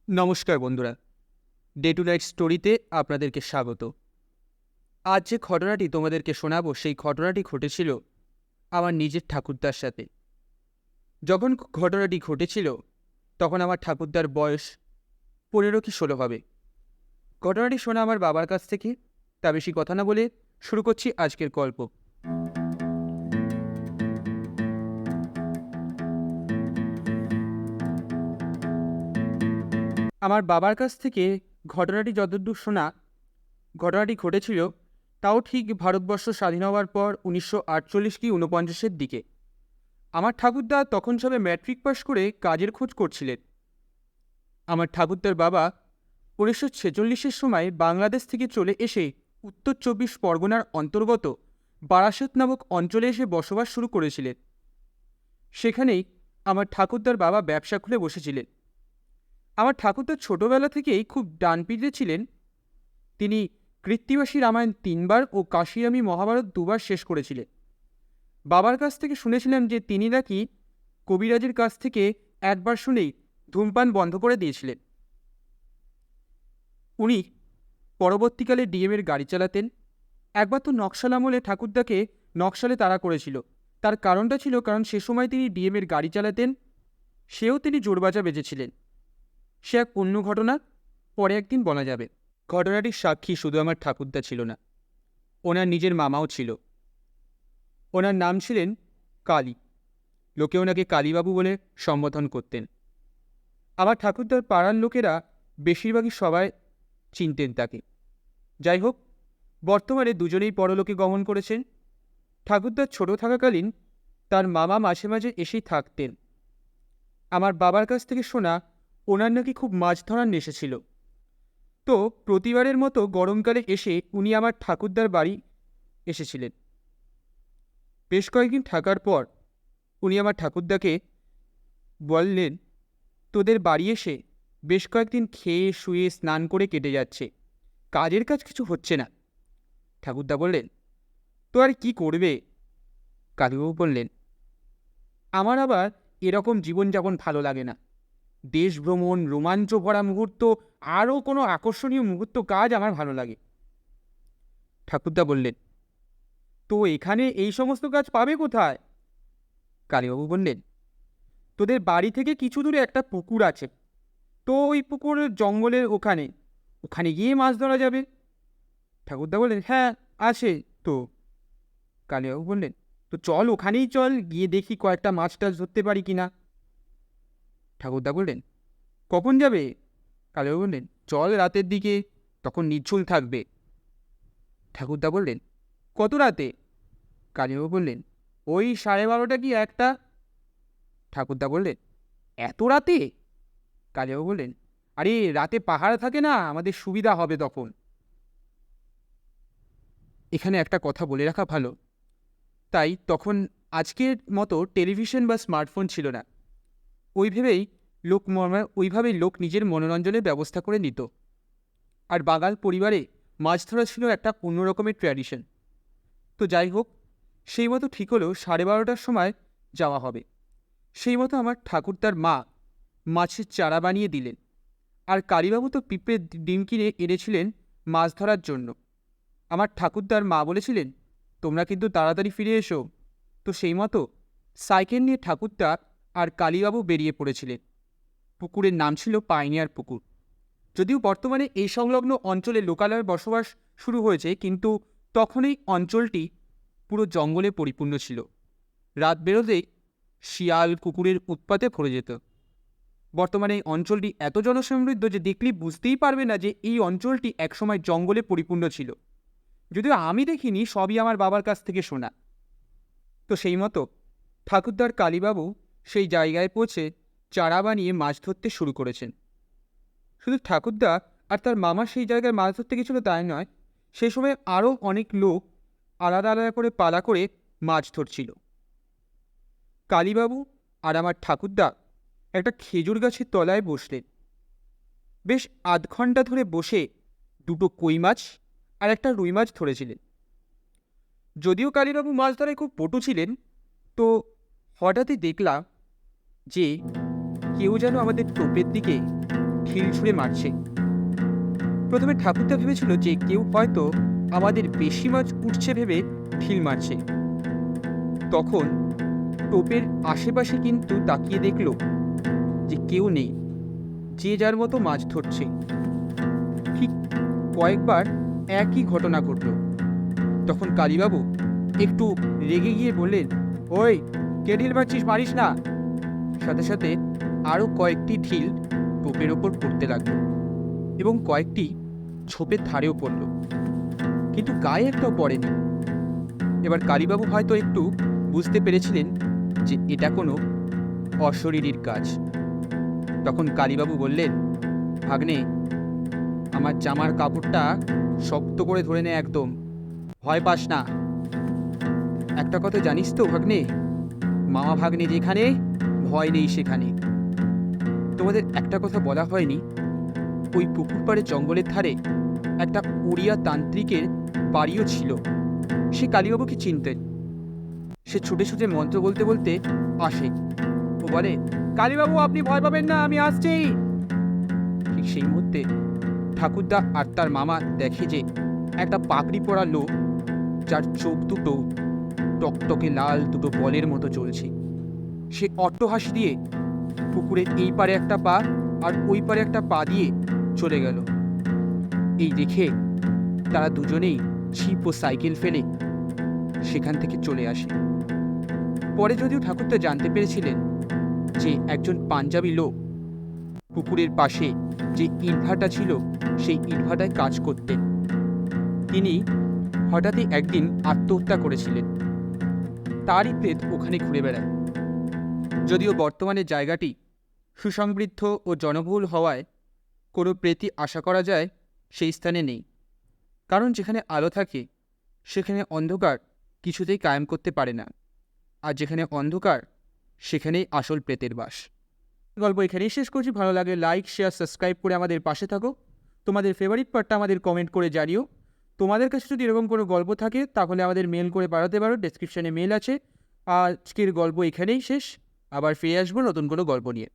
নমস্কার বন্ধুরা, day to night স্টোরিতে আপনাদেরকে স্বাগত। আজ যে ঘটনাটি তোমাদেরকে শোনাবো সেই ঘটনাটি ঘটেছিল আমার নিজের ঠাকুরদার সাথে। যখন ঘটনাটি ঘটেছিল তখন আমার ঠাকুরদার বয়স 15 কি 16 হবে। ঘটনাটি শোনা আমার বাবার কাছ থেকে। তা বেশি কথা না বলে শুরু করছি আজকের গল্প। আমার বাবার কাছ থেকে ঘটনাটি যতদূর শোনা, ঘটনাটি ঘটেছিল তাও ঠিক ভারতবর্ষ স্বাধীন হওয়ার পর 1948 কি 49-এর দিকে। আমার ঠাকুরদা তখন সবে ম্যাট্রিক পাশ করে কাজের খোঁজ করছিলেন। আমার ঠাকুরদার বাবা 1946-এর সময় বাংলাদেশ থেকে চলে এসে উত্তর 24 পরগনার অন্তর্গত বারাসত নামক অঞ্চলে এসে বসবাস শুরু করেছিলেন। সেখানেই আমার ঠাকুরদার বাবা ব্যবসা খুলে বসেছিলেন। আমার ঠাকুরদা ছোটবেলা থেকেই খুব ডানপিটে ছিলেন। তিনি কৃত্তিবাসী রামায়ণ 3 বার ও কাশিরামী মহাভারত 2 বার শেষ করেছিলেন। বাবার কাছ থেকে শুনেছিলাম যে তিনি নাকি কবিরাজের কাছ থেকে একবার শুনেই ধূমপান বন্ধ করে দিয়েছিলেন। উনি পরবর্তীকালে ডিএমের গাড়ি চালাতেন। একবার তো নকশাল আমলে ঠাকুরদাকে নকশালে তাড়া করেছিল। তার কারণটা ছিল কারণ সে সময় তিনি ডিএমের গাড়ি চালাতেন, সেও তিনি জোরবাজা বেজেছিলেন। সে এক অন্য ঘটনা, পরে একদিন বলা যাবে। ঘটনাটির সাক্ষী শুধু আমার ঠাকুরদা ছিল না, ওনার নিজের মামাও ছিল। ওনার নাম ছিলেন কালী। লোকে ওনাকে কালীবাবু বলে সম্বোধন করতেন। আমার ঠাকুরদার পাড়ার লোকেরা বেশিরভাগই সবাই চিনতেন তাকে। যাই হোক, বর্তমানে দুজনেই পরলোকে গমন করেছেন। ঠাকুরদার ছোট থাকাকালীন তার মামা মাঝে মাঝে এসেই থাকতেন। আমার বাবার কাছ থেকে শোনা ওনার নাকি খুব মাছ ধরার নেশা ছিল। তো প্রতিবারের মতো গরমকালে এসে উনি আমার ঠাকুরদার বাড়ি এসেছিলেন। বেশ কয়েকদিন থাকার পর উনি আমার ঠাকুরদাকে বললেন, তোদের বাড়ি এসে বেশ কয়েকদিন খেয়ে শুয়ে স্নান করে কেটে যাচ্ছে, কাজের কাজ কিছু হচ্ছে না। ঠাকুরদা বললেন, তো আর কি করবে? কালীবাবু বললেন, আমার আবার এরকম জীবনযাপন ভালো লাগে না। দেশ ভ্রমণ, রোমাঞ্চ ভরা মুহূর্ত, আরও কোনো আকর্ষণীয় মুহূর্ত কাজ আমার ভালো লাগে। ঠাকুরদা বললেন, তো এখানে এই সমস্ত কাজ পাবে কোথায়? কালীবাবু বললেন, তোদের বাড়ি থেকে কিছু দূরে একটা পুকুর আছে, তো ওই পুকুরের জঙ্গলের ওখানে ওখানে গিয়ে মাছ ধরা যাবে। ঠাকুরদা বললেন, হ্যাঁ আছে তো। কালীবাবু বললেন, তো চল ওখানেই চল, গিয়ে দেখি কয়েকটা মাছ টাছ ধরতে পারি কিনা। ঠাকুরদা বললেন, কখন যাবে? কালীবাবু বললেন, চল রাতের দিকে, তখন নিঝুল থাকবে। ঠাকুরদা বললেন, কত রাতে? কালীবাবু বললেন, ওই 12:30 কি 1টা। ঠাকুরদা বললেন, এত রাতে? কালীবাবু বললেন, আরে রাতে পাহারা থাকে না, আমাদের সুবিধা হবে তখন। এখানে একটা কথা বলে রাখা ভালো, তাই তখন আজকের মতো টেলিভিশন বা স্মার্টফোন ছিল না। ওইভাবেই লোক নিজের মনোরঞ্জনের ব্যবস্থা করে নিত। আর বাঙাল পরিবারে মাছ ধরা ছিল একটা অন্য রকমের ট্র্যাডিশন। তো যাই হোক, সেই মতো ঠিক হলো 12:30টার সময় যাওয়া হবে। সেই মতো আমার ঠাকুরদার মা মাছের চারা বানিয়ে দিলেন। আর কালীবাবু তো পিঁপড়ের ডিম কিনে এনেছিলেন মাছ ধরার জন্য। আমার ঠাকুরদার মা বলেছিলেন, তোমরা কিন্তু তাড়াতাড়ি ফিরে এসো। তো সেই মতো সাইকেল নিয়ে ঠাকুরদা আর কালীবাবু বেরিয়ে পড়েছিলেন। পুকুরের নাম ছিল পাইনিয়ার পুকুর। যদিও বর্তমানে এই সংলগ্ন অঞ্চলে লোকালয়ে বসবাস শুরু হয়েছে, কিন্তু তখন এই অঞ্চলটি পুরো জঙ্গলে পরিপূর্ণ ছিল। রাত বেরোতেই শিয়াল কুকুরের উৎপাতে ভরে যেত। বর্তমানে এই অঞ্চলটি এত জনসমৃদ্ধ যে দেখলেই বুঝতেই পারবে না যে এই অঞ্চলটি একসময় জঙ্গলে পরিপূর্ণ ছিল। যদিও আমি দেখিনি, সবই আমার বাবার কাছ থেকে শোনা। তো সেই মতো ঠাকুরদার কালীবাবু সেই জায়গায় পৌঁছে চারা বানিয়ে মাছ ধরতে শুরু করেছেন। শুধু ঠাকুরদা আর তার মামা সেই জায়গায় মাছ ধরতে গেছিল তাই নয়, সেই সময় আরও অনেক লোক আলাদা আলাদা করে পালা করে মাছ ধরছিল। কালীবাবু আর আমার ঠাকুরদা একটা খেজুর গাছের তলায় বসলেন। বেশ আধ ঘন্টা ধরে বসে 2টো কই মাছ আর একটা রুই মাছ ধরেছিলেন। যদিও কালীবাবু মাছ ধরায় খুব পটু ছিলেন, তো হঠাৎই দেখলাম যে কেউ যেন আমাদের টোপের দিকে ঢিল ছুঁড়ে মারছে। প্রথমে ঠাকুরদা ভেবেছিল যে কেউ হয়তো আমাদের বেশি মাছ উঠছে ভেবে ঢিল মারছে। তখন টোপের আশেপাশে কিন্তু তাকিয়ে দেখল যে কেউ নেই, যে যার মতো মাছ ধরছে। ঠিক কয়েকবার একই ঘটনা ঘটল। তখন কালীবাবু একটু রেগে গিয়ে বললেন, ওই কে ঢিল মারছিস, মারিস না। সাথে সাথে আরও কয়েকটি ঢিল টোপের ওপর পড়তে লাগলো এবং কয়েকটি ছোপের ধারেও পড়ল, কিন্তু গায়ে একটাও পড়েনি। এবার কালীবাবু হয়তো একটু বুঝতে পেরেছিলেন যে এটা কোনো অশরীরীর কাজ। তখন কালীবাবু বললেন, ভাগ্নে, আমার জামার কাপড়টা শক্ত করে ধরে নে, একদম ভয় পাস না। একটা কথা জানিস তো ভাগ্নে, মামা ভাগ্নে যেখানে, ভয় নেই সেখানে। তোমাদের একটা কথা বলা হয়নি, ওই পুকুর পাড়ে জঙ্গলের ধারে একটা ওড়িয়া তান্ত্রিকের বাড়িও ছিল। সে কালীবাবুকে চিনতেন। সে ছুটে ছুটে মন্ত্র বলতে বলতে আসে ও বলে, কালীবাবু আপনি ভয় পাবেন না, আমি আসছি। ঠিক সেই মুহূর্তে ঠাকুরদা আর তার মামা দেখে যে একটা পাগড়ি পরা লোক, যার চোখ দুটো টকটকে লাল দুটো বলের মতো জ্বলছে, সে অট্টহাসি দিয়ে পুকুরের এই পারে একটা পা আর ওই পারে একটা পা দিয়ে চলে গেল। এই দেখে তারা দুজনেই ছিপ ও সাইকেল ফেলে সেখান থেকে চলে আসে। পরে যদিও ঠাকুরদা জানতে পেরেছিলেন যে একজন পাঞ্জাবি লোক পুকুরের পাশে যে ইটভাটা ছিল সেই ইটভাটায় কাজ করতেন। তিনি হঠাৎই একদিন আত্মহত্যা করেছিলেন। তারই প্রেত ওখানে ঘুরে বেড়ায়। যদিও বর্তমানে জায়গাটি সুসমৃদ্ধ ও জনবহুল হওয়ায় কোনো প্রেতই আশা করা যায় সেই স্থানে নেই, কারণ যেখানে আলো থাকে সেখানে অন্ধকার কিছুতেই কায়েম করতে পারে না, আর যেখানে অন্ধকার সেখানেই আসল প্রেতের বাস। গল্প এখানেই শেষ করছি। ভালো লাগলে লাইক, শেয়ার, সাবস্ক্রাইব করে আমাদের পাশে থাকো। তোমাদের ফেভারিট পার্টটা আমাদের কমেন্ট করে জানিও। তোমাদের কাছে যদি এরকম কোনো গল্প থাকে তাহলে আমাদের মেল করে পাঠাতে পারো, ডেসক্রিপশানে মেল আছে। আজকের গল্প এখানেই শেষ। আবার ফিরে আসবো নতুন কোনো গল্প নিয়ে।